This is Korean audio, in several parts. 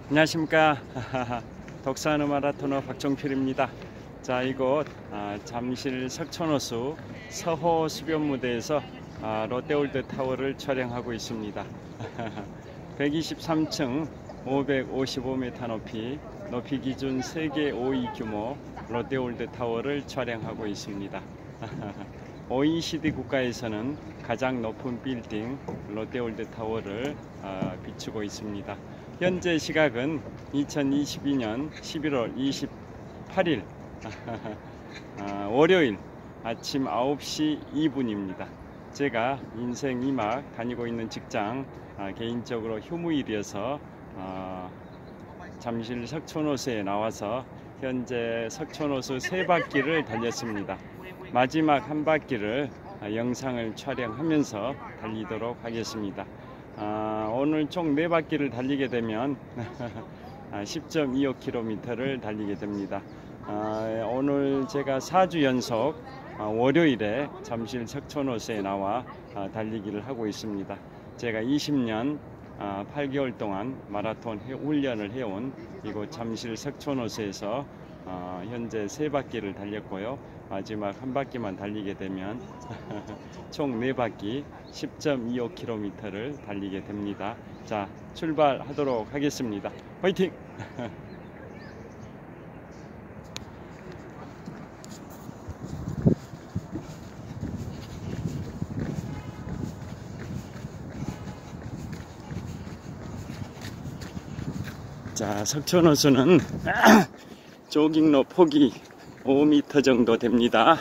안녕하십니까. 독서하는 마라토너 박종필입니다. 자, 이곳 잠실 석촌호수 서호 수변무대에서 롯데월드 타워를 촬영하고 있습니다. 123층 555m 높이 기준 세계 5위 규모 롯데월드 타워를 촬영하고 있습니다. OECD 국가에서는 가장 높은 빌딩 롯데월드 타워를 비추고 있습니다. 현재 시각은 2022년 11월 28일 월요일 아침 9시 2분입니다. 제가 인생 2막 다니고 있는 직장 개인적으로 휴무일이어서 잠실 석촌호수에 나와서 현재 석촌호수 3바퀴를 달렸습니다. 마지막 한 바퀴를 영상을 촬영하면서 달리도록 하겠습니다. 오늘 총 4바퀴를 달리게 되면 10.25km를 달리게 됩니다. 오늘 제가 4주 연속 월요일에 잠실 석촌호수에 나와 달리기를 하고 있습니다. 제가 20년 8개월 동안 마라톤 훈련을 해온 이곳 잠실 석촌호수에서 현재 3바퀴를 달렸고요. 마지막 한 바퀴만 달리게 되면 총 4바퀴 10.25km를 달리게 됩니다. 자, 출발하도록 하겠습니다. 화이팅! 자, 석촌호수는 조깅로 폭이 5m 정도 됩니다.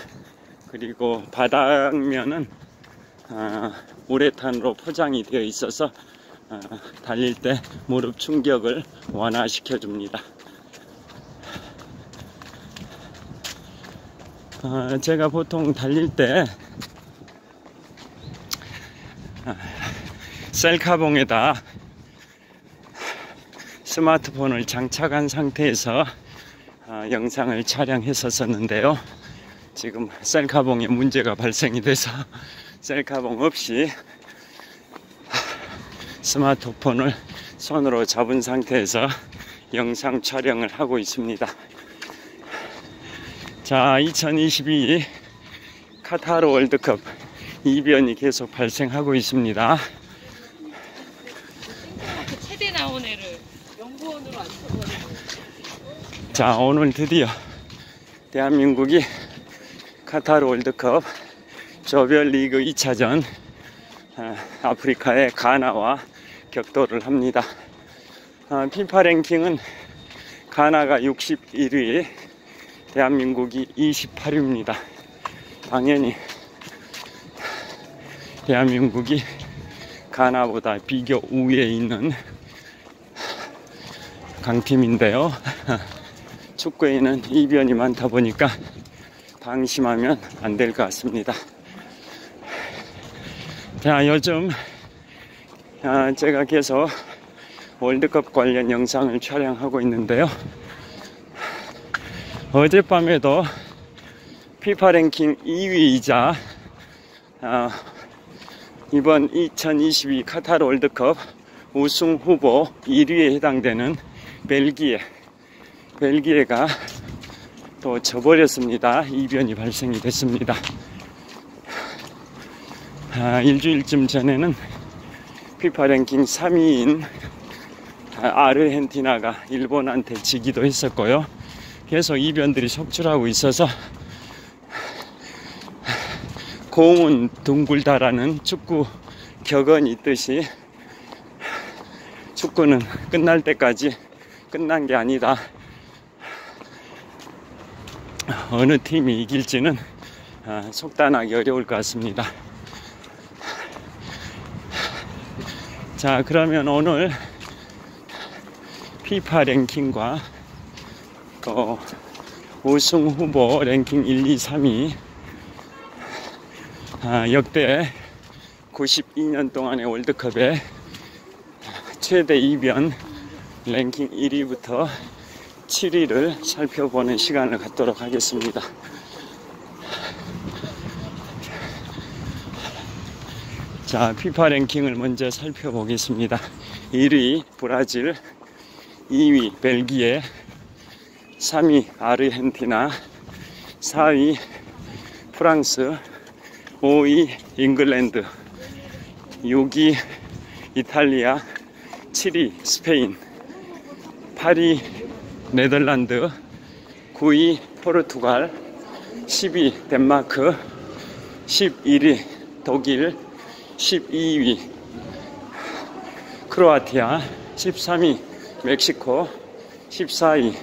그리고 바닥면은 우레탄으로 포장이 되어 있어서 달릴 때 무릎 충격을 완화시켜 줍니다. 제가 보통 달릴 때 셀카봉에다 스마트폰을 장착한 상태에서 영상을 촬영했었는데요. 지금 셀카봉에 문제가 발생이 돼서 셀카봉 없이 스마트폰을 손으로 잡은 상태에서 영상 촬영을 하고 있습니다. 자, 2022 카타르 월드컵 이변이 계속 발생하고 있습니다. 최대 나온 애를 연구원으로 안 쳐버리고. 자, 오늘 드디어 대한민국이 카타르 월드컵 조별리그 2차전 아프리카의 가나와 격돌을 합니다. 피파 랭킹은 가나가 61위, 대한민국이 28위입니다. 당연히 대한민국이 가나보다 비교 우위에 있는 강팀인데요. 축구에는 이변이 많다 보니까 방심하면 안 될 것 같습니다. 자, 요즘 제가 계속 월드컵 관련 영상을 촬영하고 있는데요. 어젯밤에도 피파 랭킹 2위이자 이번 2022 카타르 월드컵 우승 후보 1위에 해당되는 벨기에가 또 져버렸습니다. 이변이 발생이 됐습니다. 일주일쯤 전에는 피파 랭킹 3위인 아르헨티나가 일본한테 지기도 했었고요. 계속 이변들이 속출하고 있어서 공은 둥글다라는 축구 격언이 있듯이 축구는 끝날 때까지 끝난 게 아니다. 어느 팀이 이길지는 속단하기 어려울 것 같습니다. 자, 그러면 오늘 피파 랭킹과 또 우승 후보 랭킹 1, 2, 3위 역대 92년 동안의 월드컵의 최대 이변 랭킹 1위부터 7위를 살펴보는 시간을 갖도록 하겠습니다. 자, 피파 랭킹을 먼저 살펴보겠습니다. 1위 브라질, 2위 벨기에, 3위 아르헨티나, 4위 프랑스, 5위 잉글랜드, 6위 이탈리아, 7위 스페인, 8위 네덜란드, 9위 포르투갈, 10위 덴마크, 11위 독일, 12위 크로아티아, 13위 멕시코, 14위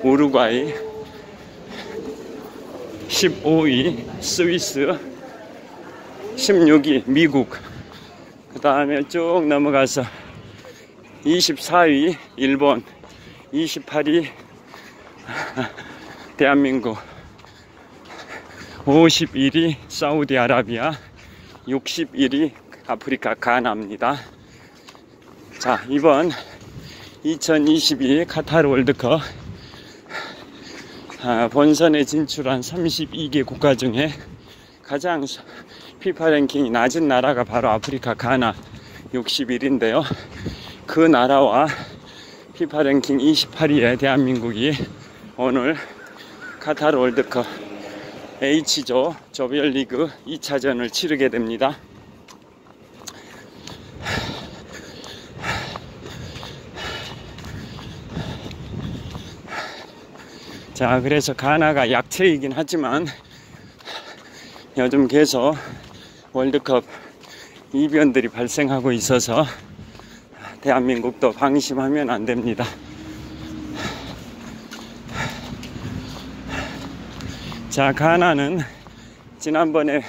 우루과이, 15위 스위스, 16위 미국, 그 다음에 쭉 넘어가서 24위 일본, 28위 대한민국, 51위 사우디아라비아, 61위 아프리카 가나입니다. 자, 이번 2022 카타르 월드컵 본선에 진출한 32개 국가 중에 가장 피파 랭킹이 낮은 나라가 바로 아프리카 가나 61인데요. 그 나라와 피파 랭킹 28위의 대한민국이 오늘 카타르 월드컵 H조 조별리그 2차전을 치르게 됩니다. 자, 그래서 가나가 약체이긴 하지만 요즘 계속 월드컵 이변들이 발생하고 있어서 대한민국도 방심하면 안 됩니다. 자, 가나는 지난번에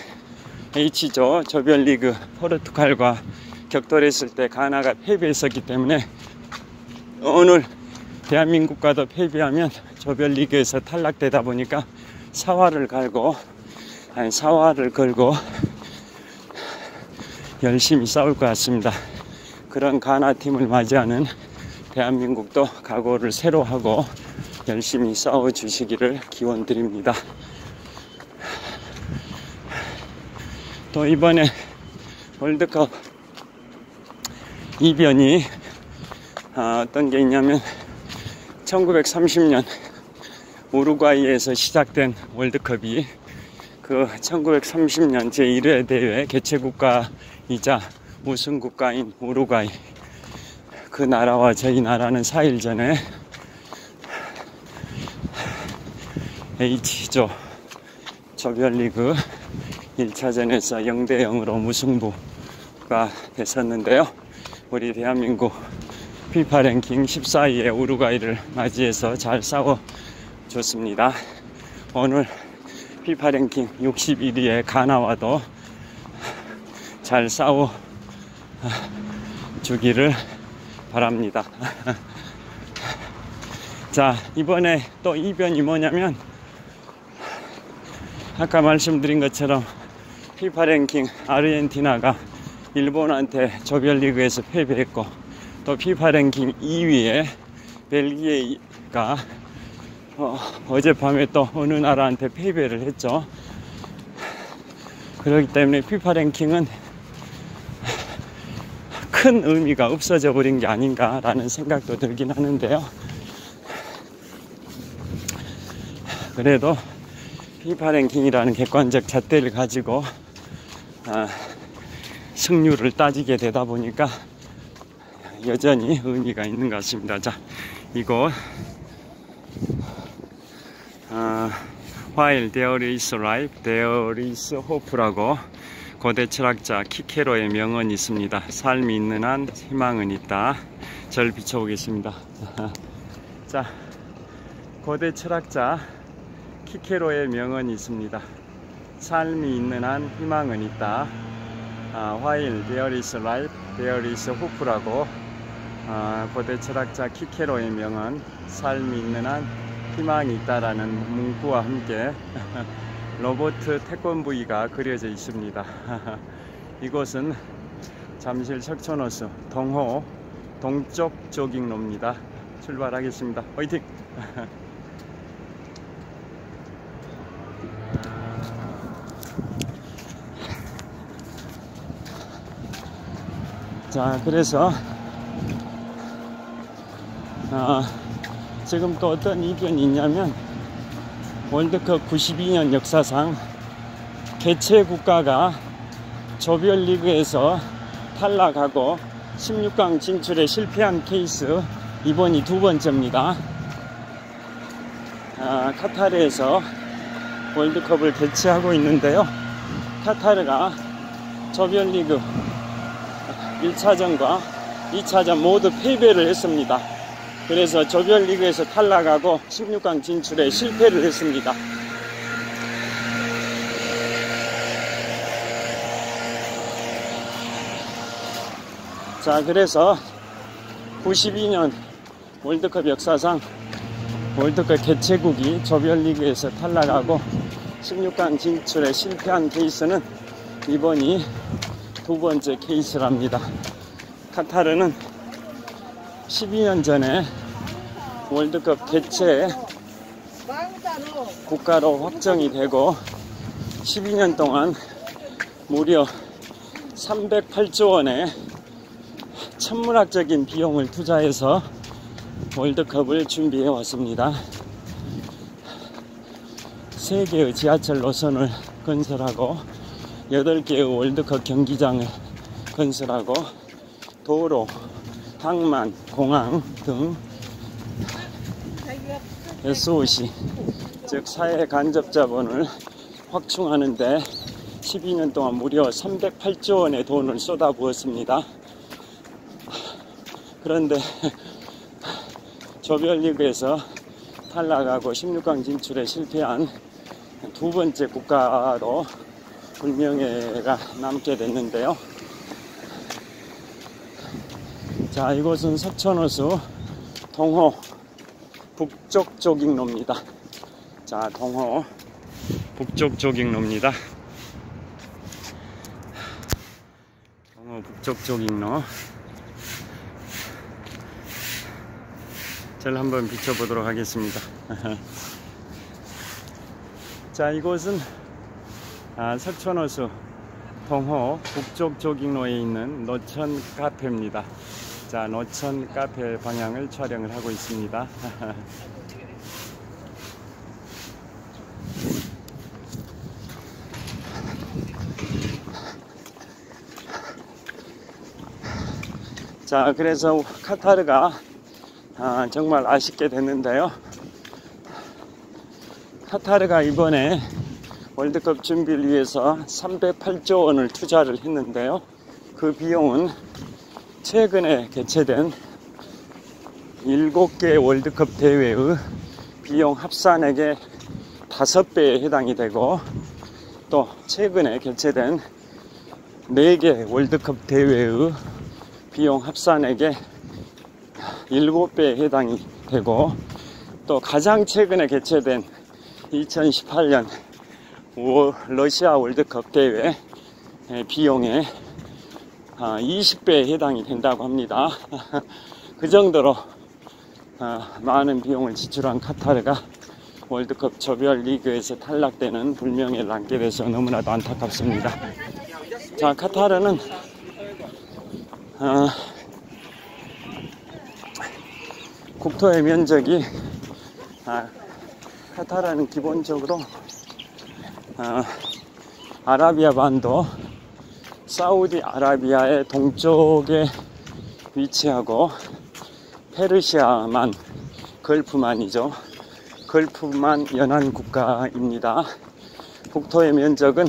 H조 조별리그 포르투갈과 격돌했을 때 가나가 패배했었기 때문에 오늘 대한민국과도 패배하면 조별리그에서 탈락되다 보니까 사활을 걸고 열심히 싸울 것 같습니다. 그런 가나 팀을 맞이하는 대한민국도 각오를 새로 하고 열심히 싸워 주시기를 기원 드립니다. 또 이번에 월드컵 이변이 어떤 게 있냐면 1930년 우루과이에서 시작된 월드컵이 그 1930년 제1회 대회 개최국가이자 우승국가인 우루과이, 그 나라와 저희 나라는 4일 전에 H조 조별리그 1차전에서 0대0으로 무승부가 됐었는데요. 우리 대한민국 피파 랭킹 14위의 우루과이를 맞이해서 잘 싸워줬습니다. 오늘 피파 랭킹 61위의 가나와도 잘 싸워주기를 바랍니다. 자, 이번에 또 이변이 뭐냐면 아까 말씀드린 것처럼 피파 랭킹 아르헨티나가 일본한테 조별리그에서 패배했고, 또 피파 랭킹 2위에 벨기에가 어젯밤에 또 어느 나라한테 패배를 했죠. 그렇기 때문에 피파 랭킹은 큰 의미가 없어져 버린 게 아닌가라는 생각도 들긴 하는데요. 그래도 피파 랭킹이라는 객관적 잣대를 가지고 승률을 따지게 되다 보니까 여전히 의미가 있는 것 같습니다. 자, 이곳 While there is life, there is hope라고 고대 철학자 키케로의 명언이 있습니다. 삶이 있는 한 희망은 있다. 절 비춰보겠습니다. 자, 고대 철학자 키케로의 명언이 있습니다. 삶이 있는 한 희망은 있다. While there is life, there is hope라고 고대 철학자 키케로의 명언, 삶이 있는 한 희망이 있다라는 문구와 함께 로버트 태권브이가 그려져 있습니다. 이곳은 잠실 석촌호수 동호 동쪽 조깅로입니다. 출발하겠습니다. 화이팅! 자, 그래서 지금 또 어떤 이변이 있냐면 월드컵 92년 역사상 개최 국가가 조별리그에서 탈락하고 16강 진출에 실패한 케이스 이번이 두 번째입니다. 카타르에서 월드컵을 개최하고 있는데요. 카타르가 조별리그 1차전과 2차전 모두 패배를 했습니다. 그래서 조별리그에서 탈락하고 16강 진출에 실패를 했습니다. 자, 그래서 92년 월드컵 역사상 월드컵 개최국이 조별리그에서 탈락하고 16강 진출에 실패한 케이스는 이번이 두 번째 케이스랍니다. 카타르는 12년 전에 월드컵 개최 국가로 확정이 되고 12년 동안 무려 308조 원의 천문학적인 비용을 투자해서 월드컵을 준비해 왔습니다. 3개의 지하철 노선을 건설하고 8개의 월드컵 경기장을 건설하고 도로, 항만, 공항 등 SOC, 즉 사회 간접 자본을 확충하는데 12년 동안 무려 308조 원의 돈을 쏟아부었습니다. 그런데 조별리그에서 탈락하고 16강 진출에 실패한 두 번째 국가로 불명예가 남게 됐는데요. 자, 이곳은 석촌호수 동호 북쪽 조깅로입니다. 자, 동호 북쪽 조깅로입니다. 동호 북쪽 조깅로. 저를 한번 비춰보도록 하겠습니다. 자, 이곳은 석촌호수 동호 북쪽 조깅로에 있는 노천 카페입니다. 자, 노천 카페 방향을 촬영을 하고 있습니다. 자, 그래서 카타르가 정말 아쉽게 됐는데요. 카타르가 이번에 월드컵 준비를 위해서 308조 원을 투자를 했는데요. 그 비용은 최근에 개최된 7개 월드컵 대회의 비용 합산액의 5배에 해당이 되고, 또 최근에 개최된 4개 월드컵 대회의 비용 합산액의 7배에 해당이 되고, 또 가장 최근에 개최된 2018년 러시아 월드컵 대회 비용의 20배에 해당이 된다고 합니다. 그 정도로 많은 비용을 지출한 카타르가 월드컵 조별리그에서 탈락되는 불명예를 남게 돼서 너무나도 안타깝습니다. 자, 카타르는 국토의 면적이 카타르는 기본적으로 아라비아 반도 사우디아라비아의 동쪽에 위치하고 페르시아만, 걸프만이죠. 걸프만 연안 국가입니다. 국토의 면적은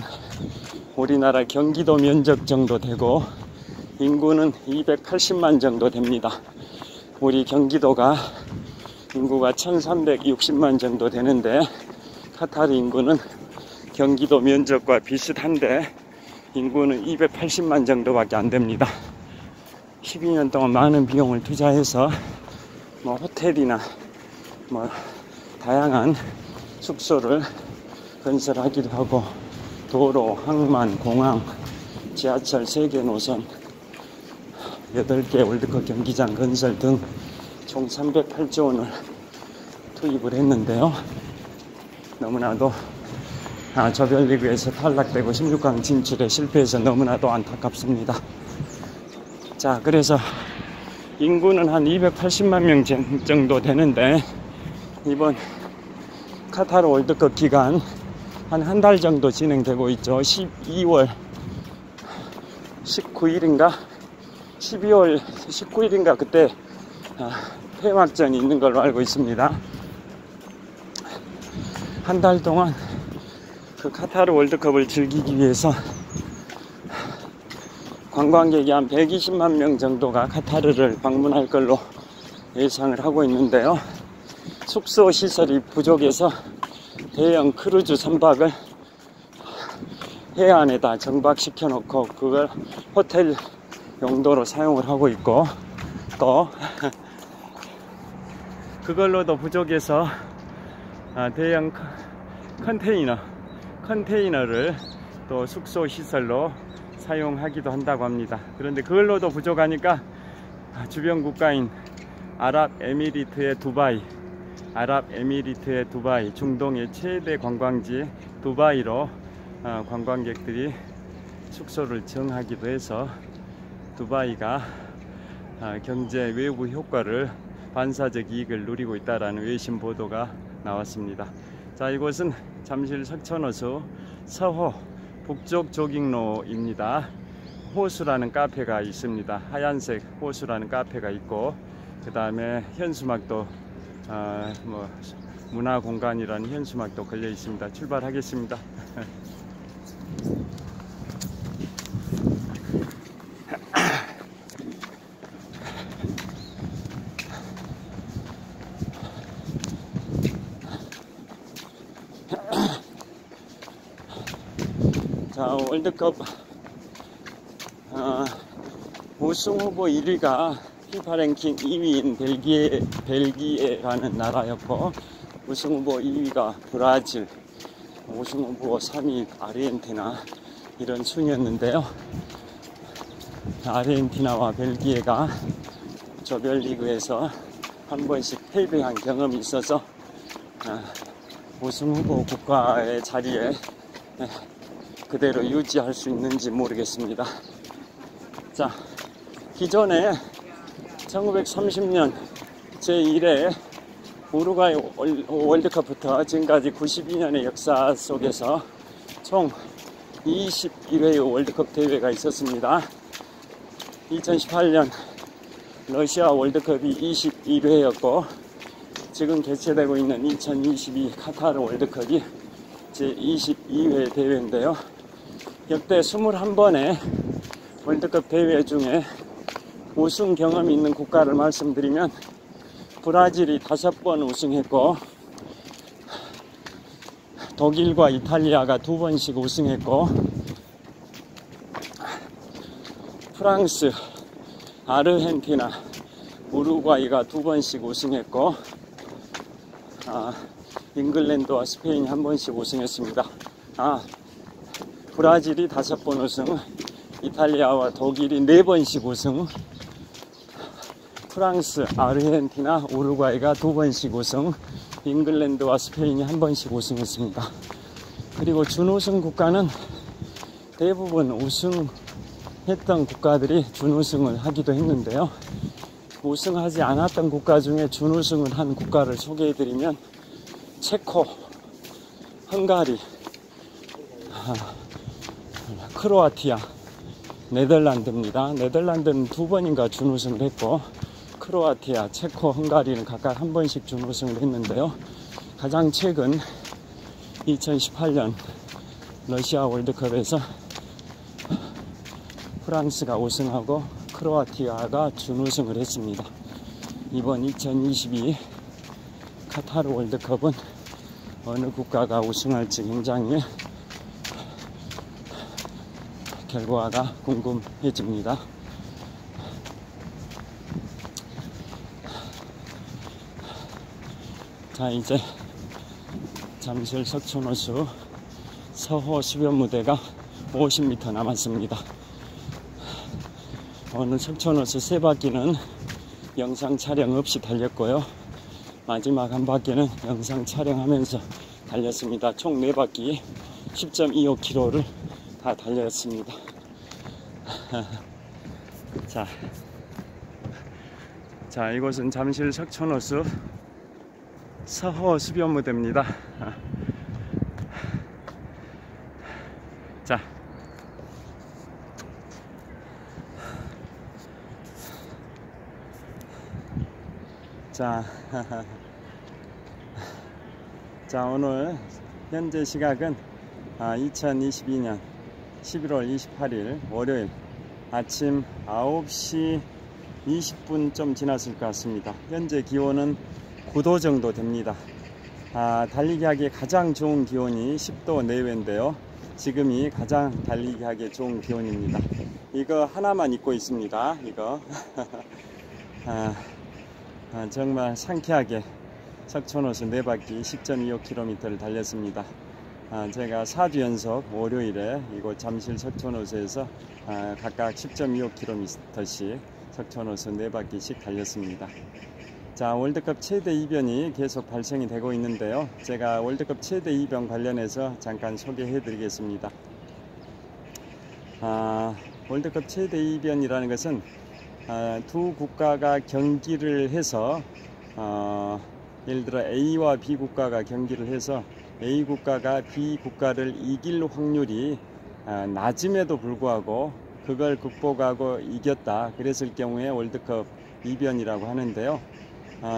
우리나라 경기도 면적 정도 되고 인구는 280만 정도 됩니다. 우리 경기도가 인구가 1360만 정도 되는데 카타르 인구는 경기도 면적과 비슷한데 인구는 280만 정도밖에 안 됩니다. 12년 동안 많은 비용을 투자해서 호텔이나 다양한 숙소를 건설하기도 하고 도로, 항만, 공항, 지하철 3개 노선, 8개 월드컵 경기장 건설 등 총 308조 원을 투입을 했는데요. 너무나도 조별리그에서 탈락되고 16강 진출에 실패해서 너무나도 안타깝습니다. 자, 그래서 인구는 한 280만 명 정도 되는데, 이번 카타르 월드컵 기간 한 달 정도 진행되고 있죠. 12월 19일인가 12월 19일인가 그때 폐막전이 있는 걸로 알고 있습니다. 한 달 동안 그 카타르 월드컵을 즐기기 위해서 관광객이 한 120만 명 정도가 카타르를 방문할 걸로 예상을 하고 있는데요. 숙소 시설이 부족해서 대형 크루즈 선박을 해안에다 정박시켜 놓고 그걸 호텔 용도로 사용을 하고 있고, 또 그걸로도 부족해서 대형 컨테이너를 또 숙소 시설로 사용하기도 한다고 합니다. 그런데 그걸로도 부족하니까 주변 국가인 아랍에미리트의 두바이, 중동의 최대 관광지 두바이로 관광객들이 숙소를 정하기도 해서 두바이가 경제 외부 효과를, 반사적 이익을 누리고 있다라는 외신 보도가 나왔습니다. 자, 이곳은 잠실 석촌호수 서호 북쪽 조깅로입니다. 호수라는 카페가 있습니다. 하얀색 호수라는 카페가 있고, 그 다음에 현수막도 문화공간이라는 현수막도 걸려 있습니다. 출발하겠습니다. 자, 월드컵 우승 후보 1위가 피파 랭킹 2위인 벨기에라는 나라였고, 우승 후보 2위가 브라질, 우승 후보 3위 아르헨티나, 이런 순이었는데요. 아르헨티나와 벨기에가 조별리그에서 한 번씩 패배한 경험이 있어서 우승 후보 국가의 자리에 그대로 유지할 수 있는지 모르겠습니다. 자, 기존에 1930년 제1회 우루과이 월드컵부터 지금까지 92년의 역사 속에서 총 21회의 월드컵 대회가 있었습니다. 2018년 러시아 월드컵이 21회였고, 지금 개최되고 있는 2022 카타르 월드컵이 제22회 대회인데요. 역대 21번의 월드컵 대회 중에 우승 경험이 있는 국가를 말씀드리면, 브라질이 5번 우승했고, 독일과 이탈리아가 2번씩 우승했고, 프랑스, 아르헨티나, 우루과이가 2번씩 우승했고, 잉글랜드와 스페인이 1번씩 우승했습니다. 브라질이 5번 우승, 이탈리아와 독일이 4번씩 우승, 프랑스, 아르헨티나, 우루과이가 2번씩 우승, 잉글랜드와 스페인이 1번씩 우승했습니다. 그리고 준우승 국가는 대부분 우승했던 국가들이 준우승을 하기도 했는데요. 우승하지 않았던 국가 중에 준우승을 한 국가를 소개해드리면, 체코, 헝가리, 크로아티아, 네덜란드입니다. 네덜란드는 2번인가 준우승을 했고, 크로아티아, 체코, 헝가리는 각각 1번씩 준우승을 했는데요. 가장 최근 2018년 러시아 월드컵에서 프랑스가 우승하고 크로아티아가 준우승을 했습니다. 이번 2022 카타르 월드컵은 어느 국가가 우승할지 굉장히 결과가 궁금해집니다. 자, 이제 잠실 석촌호수 서호 수변무대가 50m 남았습니다. 오늘 석촌호수 3바퀴는 영상 촬영 없이 달렸고요. 마지막 한 바퀴는 영상 촬영하면서 달렸습니다. 총 4바퀴 10.25km를 다 달렸습니다. 자, 자, 이곳은 잠실 석촌호수 서호 수변무대입니다. 자, 자, 오늘 현재 시각은 2022년 11월 28일 월요일 아침 9시 20분 좀 지났을 것 같습니다. 현재 기온은 9도 정도 됩니다. 달리기 하기에 가장 좋은 기온이 10도 내외인데요. 지금이 가장 달리기 하기에 좋은 기온입니다. 이거 하나만 입고 있습니다. 이거 정말 상쾌하게 석촌호수 4바퀴 10.25km를 달렸습니다. 제가 4주 연속 월요일에 이곳 잠실 석촌호수에서 각각 10.25km씩 석촌호수 4바퀴씩 달렸습니다. 자, 월드컵 최대 이변이 계속 발생이 되고 있는데요. 제가 월드컵 최대 이변 관련해서 잠깐 소개해 드리겠습니다. 월드컵 최대 이변이라는 것은 두 국가가 경기를 해서 예를 들어 A와 B 국가가 경기를 해서 A 국가가 B 국가를 이길 확률이 낮음에도 불구하고 그걸 극복하고 이겼다. 그랬을 경우에 월드컵 이변이라고 하는데요.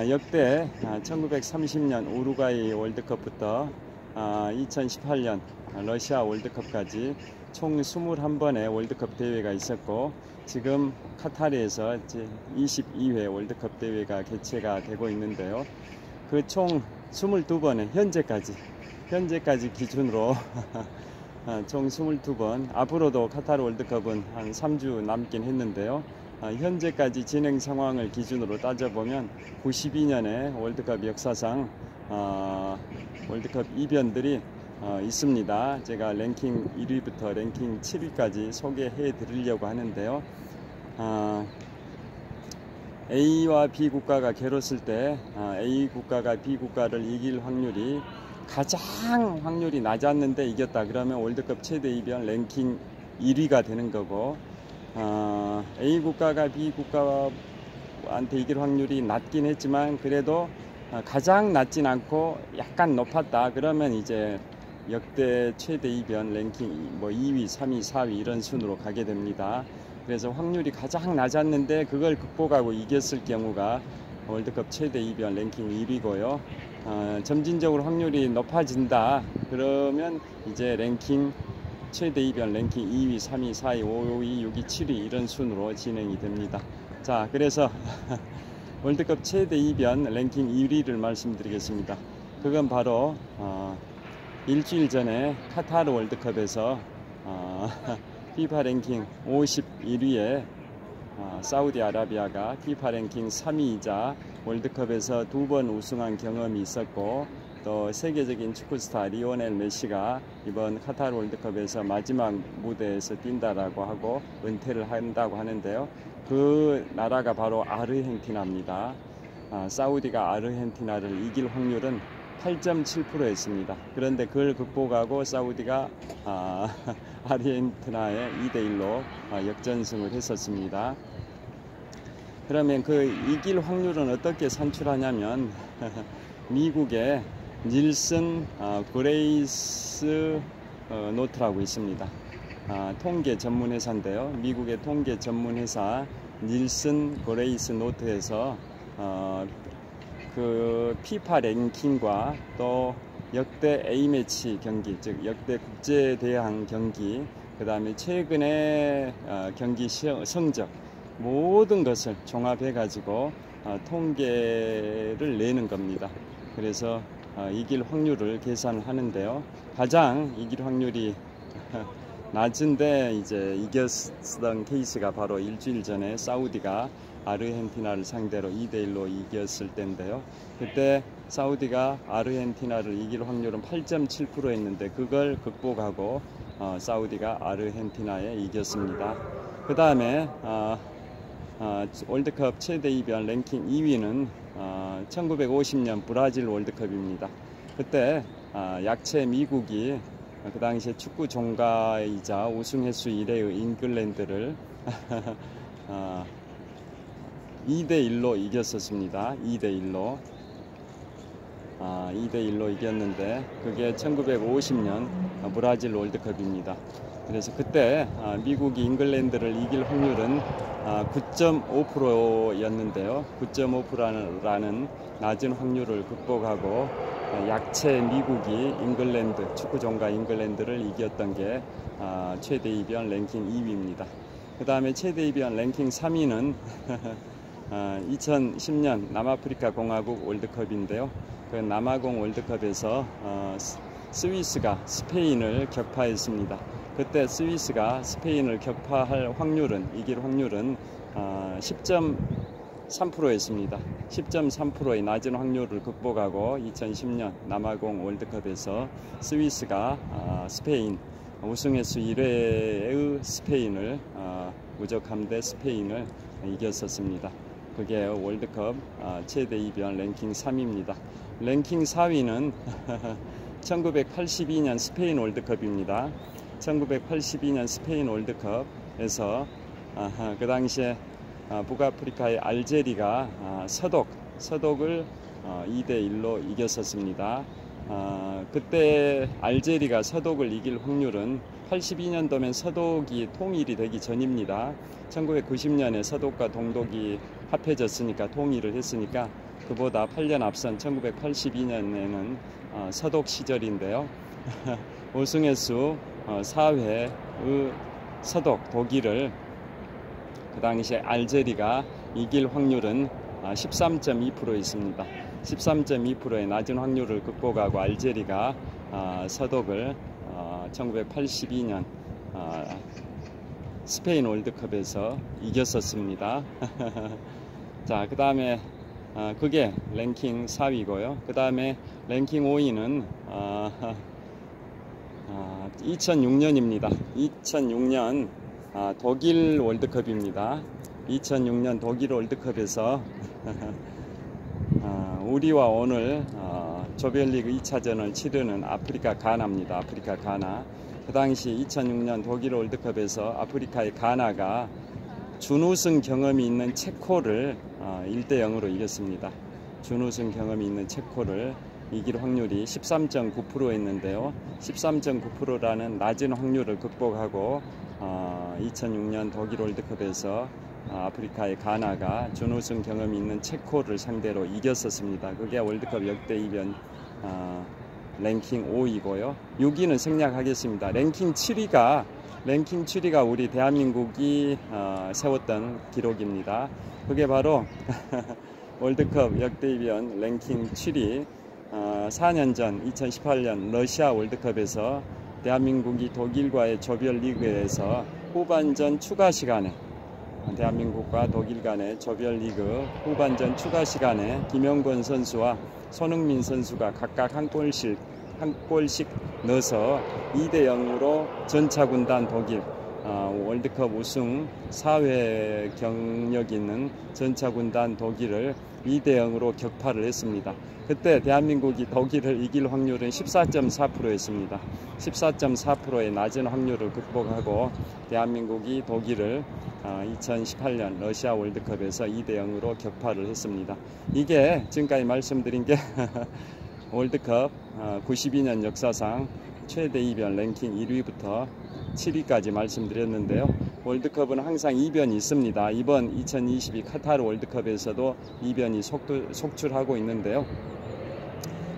역대 1930년 우루과이 월드컵부터 2018년 러시아 월드컵까지 총 21번의 월드컵 대회가 있었고, 지금 카타르에서 22회 월드컵 대회가 개최가 되고 있는데요. 그 총 22번의 현재까지 기준으로 총 22번, 앞으로도 카타르 월드컵은 한 3주 남긴 했는데요. 현재까지 진행 상황을 기준으로 따져보면 92년의 월드컵 역사상 월드컵 이변들이 있습니다. 제가 랭킹 1위부터 랭킹 7위까지 소개해 드리려고 하는데요. A와 B 국가가 겨뤘을 때 A 국가가 B 국가를 이길 확률이 가장 확률이 낮았는데 이겼다. 그러면 월드컵 최대 이변 랭킹 1위가 되는 거고, A 국가가 B 국가한테 이길 확률이 낮긴 했지만 그래도 가장 낮진 않고 약간 높았다. 그러면 이제 역대 최대 이변 랭킹 2위, 3위, 4위 이런 순으로 가게 됩니다. 그래서 확률이 가장 낮았는데 그걸 극복하고 이겼을 경우가 월드컵 최대 이변 랭킹 1위고요. 점진적으로 확률이 높아진다. 그러면 이제 랭킹 최대 이변 랭킹 2위, 3위, 4위, 5위, 6위, 7위 이런 순으로 진행이 됩니다. 자, 그래서 월드컵 최대 이변 랭킹 1위를 말씀드리겠습니다. 그건 바로 일주일 전에 카타르 월드컵에서 FIFA 랭킹 51위에 사우디아라비아가 FIFA 랭킹 3위이자 월드컵에서 2번 우승한 경험이 있었고, 또 세계적인 축구스타 리오넬 메시가 이번 카타르 월드컵에서 마지막 무대에서 뛴다라고 하고 은퇴를 한다고 하는데요. 그 나라가 바로 아르헨티나입니다. 사우디가 아르헨티나를 이길 확률은 8.7%였습니다. 그런데 그걸 극복하고 사우디가 아르헨티나에 2대1로 역전승을 했었습니다. 그러면 그 이길 확률은 어떻게 산출하냐면 미국의 닐슨 그레이스 노트라고 있습니다. 통계 전문 회사인데요. 미국의 통계 전문 회사 닐슨 그레이스 노트에서 그 피파 랭킹과 또 역대 A매치 경기, 즉 역대 국제대항 경기, 그 다음에 최근의 경기 성적, 모든 것을 종합해 가지고 통계를 내는 겁니다. 그래서 이길 확률을 계산하는데요. 가장 이길 확률이 낮은데 이제 이겼던 케이스가 바로 일주일 전에 사우디가 아르헨티나를 상대로 2대1로 이겼을 때인데요. 그때 사우디가 아르헨티나를 이길 확률은 8.7%였는데 그걸 극복하고 사우디가 아르헨티나에 이겼습니다. 그 다음에 월드컵 최대 이변 랭킹 2위는 1950년 브라질 월드컵입니다. 그때 약체 미국이 그 당시에 축구 종가이자 우승 횟수 1위의 잉글랜드를 2대1로 이겼었습니다. 2대1로. 2대1로 이겼는데 그게 1950년 브라질 월드컵입니다. 그래서 그때 미국이 잉글랜드를 이길 확률은 9.5%였는데요. 9.5%라는 낮은 확률을 극복하고 약체 미국이 잉글랜드, 축구 종가 잉글랜드를 이겼던 게 최대 이변 랭킹 2위입니다. 그 다음에 최대 이변 랭킹 3위는 2010년 남아프리카 공화국 월드컵인데요. 그 남아공 월드컵에서 스위스가 스페인을 격파했습니다. 그때 스위스가 스페인을 격파할 확률은, 이길 확률은 10.3%였습니다. 10.3%의 낮은 확률을 극복하고 2010년 남아공 월드컵에서 스위스가 스페인, 우승 횟수 1회의 스페인을 무적함대 스페인을 이겼었습니다. 그게 월드컵 최대 이변 랭킹 3위입니다. 랭킹 4위는 1982년 스페인 월드컵입니다. 1982년 스페인 월드컵에서 그 당시에 북아프리카의 알제리가 서독을 2대1로 이겼었습니다. 그때 알제리가 서독을 이길 확률은 82년도면 서독이 통일이 되기 전입니다. 1990년에 서독과 동독이 합해졌으니까, 통일을 했으니까 그보다 8년 앞선 1982년에는 서독 시절인데요. 우승 횟수 4회의 서독 독일을 그 당시에 알제리가 이길 확률은 13.2% 있습니다. 13.2%의 낮은 확률을 극복하고 알제리가 서독을 1982년 스페인 월드컵에서 이겼었습니다. 자, 그 다음에 그게 랭킹 4위고요. 그 다음에 랭킹 5위는 2006년입니다. 2006년 독일 월드컵입니다. 2006년 독일 월드컵에서 우리와 오늘 조별리그 2차전을 치르는 아프리카 가나입니다. 아프리카 가나. 그 당시 2006년 독일 월드컵에서 아프리카의 가나가 준우승 경험이 있는 체코를 1대0으로 이겼습니다. 준우승 경험이 있는 체코를 이길 확률이 13.9%였는데요. 13.9%라는 낮은 확률을 극복하고 2006년 독일 월드컵에서 아프리카의 가나가 준우승 경험이 있는 체코를 상대로 이겼었습니다. 그게 월드컵 역대 이변 랭킹 5위고요. 6위는 생략하겠습니다. 랭킹 7위가 우리 대한민국이 세웠던 기록입니다. 그게 바로 월드컵 역대 이변 랭킹 7위. 4년 전 2018년 러시아 월드컵에서 대한민국이 독일과의 조별리그에서 후반전 추가 시간에, 대한민국과 독일 간의 조별리그 후반전 추가 시간에 김영권 선수와 손흥민 선수가 각각 한 골씩 넣어서 2대0으로 전차군단 독일, 월드컵 우승 4회 경력 있는 전차군단 독일을 2대0으로 격파를 했습니다. 그때 대한민국이 독일을 이길 확률은 14.4%였습니다. 14.4%의 낮은 확률을 극복하고 대한민국이 독일을 2018년 러시아 월드컵에서 2대0으로 격파를 했습니다. 이게 지금까지 말씀드린 게 월드컵 92년 역사상 최대 이변 랭킹 1위부터 7위까지 말씀드렸는데요. 월드컵은 항상 이변이 있습니다. 이번 2022 카타르 월드컵에서도 이변이 속출하고 있는데요.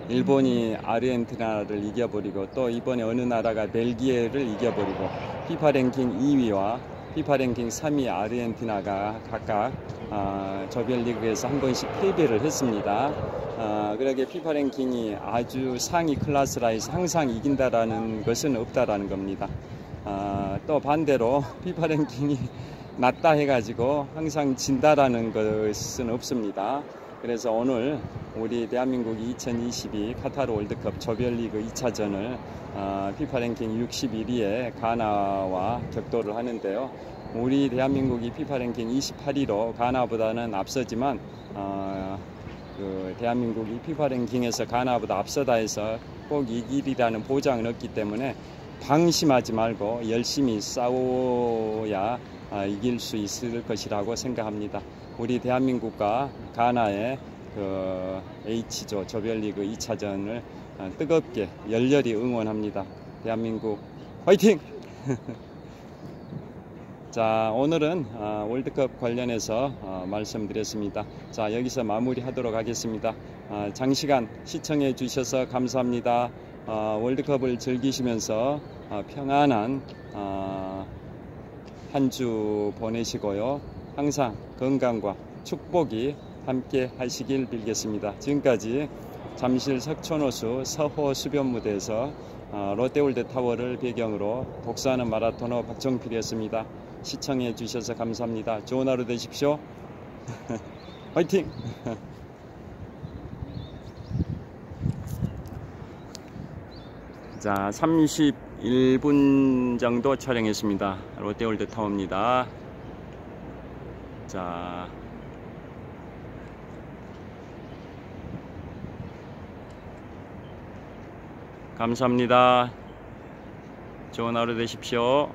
일본이 아르헨티나를 이겨버리고, 또 이번에 어느 나라가 벨기에를 이겨버리고, 피파 랭킹 2위와 피파 랭킹 3위 아르헨티나가 각각 조별리그에서 한 번씩 패배를 했습니다. 그러게 피파 랭킹이 아주 상위 클래스라 해서 항상 이긴다라는 것은 없다라는 겁니다. 또 반대로 피파 랭킹이 낮다 해가지고 항상 진다라는 것은 없습니다. 그래서 오늘 우리 대한민국이 2022 카타르 월드컵 조별리그 2차전을 피파 랭킹 61위에 가나와 격돌을 하는데요. 우리 대한민국이 피파 랭킹 28위로 가나보다는 앞서지만 대한민국이 피파 랭킹에서 가나보다 앞서다 해서 꼭 이길이라는 보장은 없기 때문에 방심하지 말고 열심히 싸워야 이길 수 있을 것이라고 생각합니다. 우리 대한민국과 가나의 그 H조 조별리그 2차전을 뜨겁게 열렬히 응원합니다. 대한민국 화이팅! 자, 오늘은 월드컵 관련해서 말씀드렸습니다. 자, 여기서 마무리하도록 하겠습니다. 장시간 시청해 주셔서 감사합니다. 월드컵을 즐기시면서 평안한 한 주 보내시고요. 항상 건강과 축복이 함께 하시길 빌겠습니다. 지금까지 잠실 석촌호수 서호 수변무대에서 롯데월드타워를 배경으로 독서하는 마라토너 박정필이었습니다. 시청해 주셔서 감사합니다. 좋은 하루 되십시오. 화이팅! 자, 31분 정도 촬영했습니다. 롯데월드타워입니다. 자, 감사합니다. 좋은 하루 되십시오.